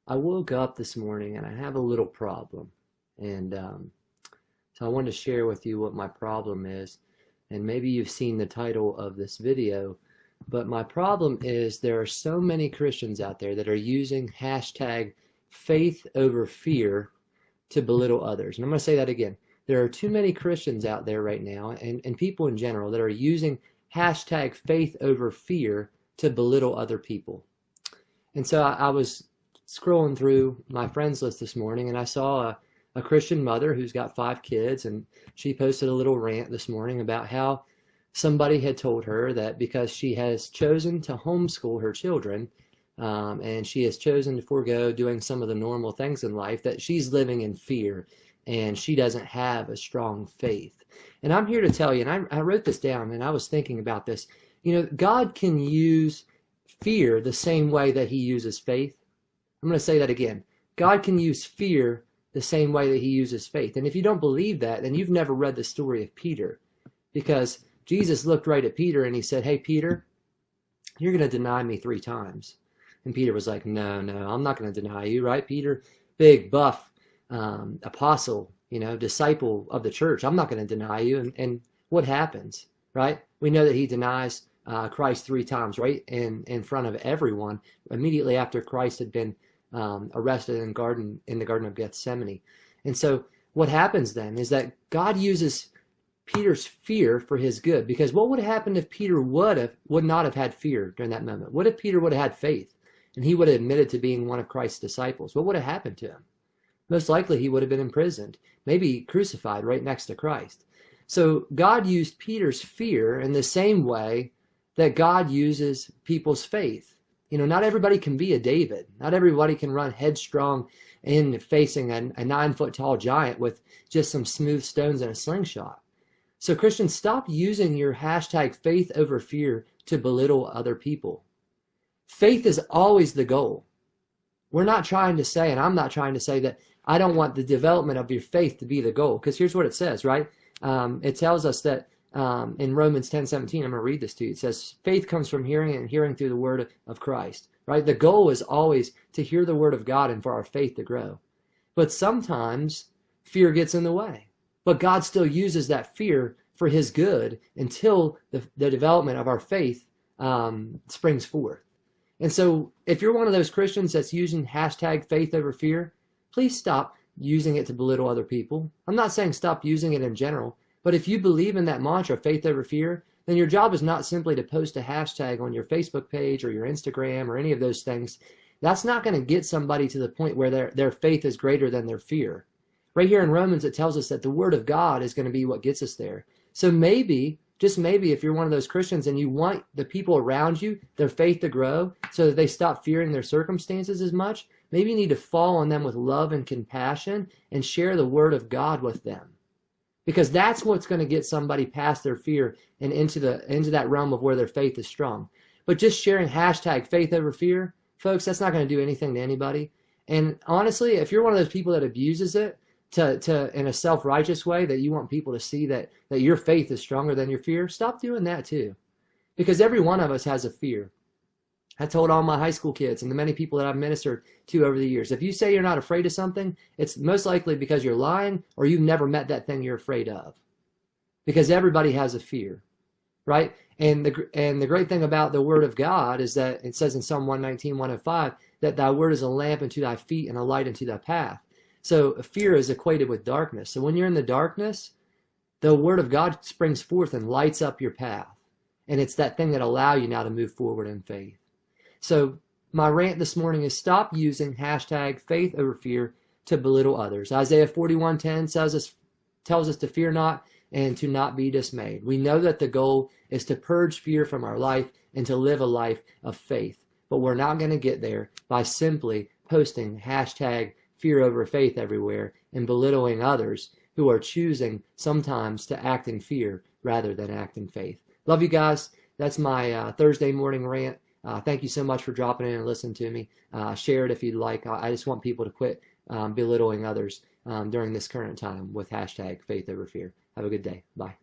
I woke up this morning and I have a little problem. And so I wanted to share with you what my problem is. And maybe you've seen the title of this video, but my problem is there are so many Christians out there that are using hashtag faith over fear to belittle others. And I'm going to say that again. There are too many Christians out there right now, and people in general, that are using hashtag faith over fear to belittle other people. And so I was scrolling through my friends list this morning, and I saw a Christian mother who's got 5 kids, and she posted a little rant this morning about how somebody had told her that because she has chosen to homeschool her children, and she has chosen to forego doing some of the normal things in life, that she's living in fear and she doesn't have a strong faith. And I'm here to tell you, and I wrote this down and I was thinking about this, God can use fear the same way that he uses faith. I'm going to say that again. God can use fear the same way that he uses faith. And if you don't believe that, then you've never read the story of Peter. Because Jesus looked right at Peter and he said, "Hey, Peter, you're going to deny me 3 times. And Peter was like, no, I'm not going to deny you, right, Peter? Big, buff, apostle, disciple of the church. I'm not going to deny you. And what happens, right? We know that he denies Christ 3 times, right, in front of everyone, immediately after Christ had been arrested in the Garden of Gethsemane. And so what happens then is that God uses Peter's fear for his good. Because what would have happened if Peter would not have had fear during that moment? What if Peter would have had faith and he would have admitted to being one of Christ's disciples? What would have happened to him? Most likely he would have been imprisoned, maybe crucified right next to Christ. So God used Peter's fear in the same way that God uses people's faith. Not everybody can be a David. Not everybody can run headstrong in facing a 9-foot tall giant with just some smooth stones and a slingshot. So Christians, stop using your hashtag faith over fear to belittle other people. Faith is always the goal. We're not trying to say, and I'm not trying to say, that I don't want the development of your faith to be the goal. Because here's what it says, right? It tells us that in Romans 10:17, I'm going to read this to you. It says, faith comes from hearing, and hearing through the word of Christ, right? The goal is always to hear the word of God and for our faith to grow. But sometimes fear gets in the way. But God still uses that fear for his good until the development of our faith springs forth. And so if you're one of those Christians that's using hashtag faith over fear, please stop using it to belittle other people. I'm not saying stop using it in general, but if you believe in that mantra, faith over fear, then your job is not simply to post a hashtag on your Facebook page or your Instagram or any of those things. That's not going to get somebody to the point where their faith is greater than their fear. Right here in Romans, it tells us that the word of God is going to be what gets us there. So maybe, just maybe, if you're one of those Christians and you want the people around you, their faith to grow so that they stop fearing their circumstances as much, maybe you need to fall on them with love and compassion and share the word of God with them. Because that's what's going to get somebody past their fear and into that realm of where their faith is strong. But just sharing hashtag faith over fear, folks, that's not going to do anything to anybody. And honestly, if you're one of those people that abuses it to in a self-righteous way, that you want people to see that your faith is stronger than your fear, stop doing that too. Because every one of us has a fear. I told all my high school kids and the many people that I've ministered to over the years, if you say you're not afraid of something, it's most likely because you're lying or you've never met that thing you're afraid of. Because everybody has a fear, right? And the great thing about the word of God is that it says in Psalm 119, 105, that thy word is a lamp unto thy feet and a light unto thy path. So fear is equated with darkness. So when you're in the darkness, the word of God springs forth and lights up your path. And it's that thing that allows you now to move forward in faith. So my rant this morning is stop using hashtag faith over fear to belittle others. Isaiah 41:10 tells us to fear not and to not be dismayed. We know that the goal is to purge fear from our life and to live a life of faith. But we're not going to get there by simply posting hashtag fear over faith everywhere and belittling others who are choosing sometimes to act in fear rather than act in faith. Love you guys. That's my Thursday morning rant. Thank you so much for dropping in and listening to me. Share it if you'd like. I just want people to quit belittling others during this current time with hashtag faith over fear. Have a good day. Bye.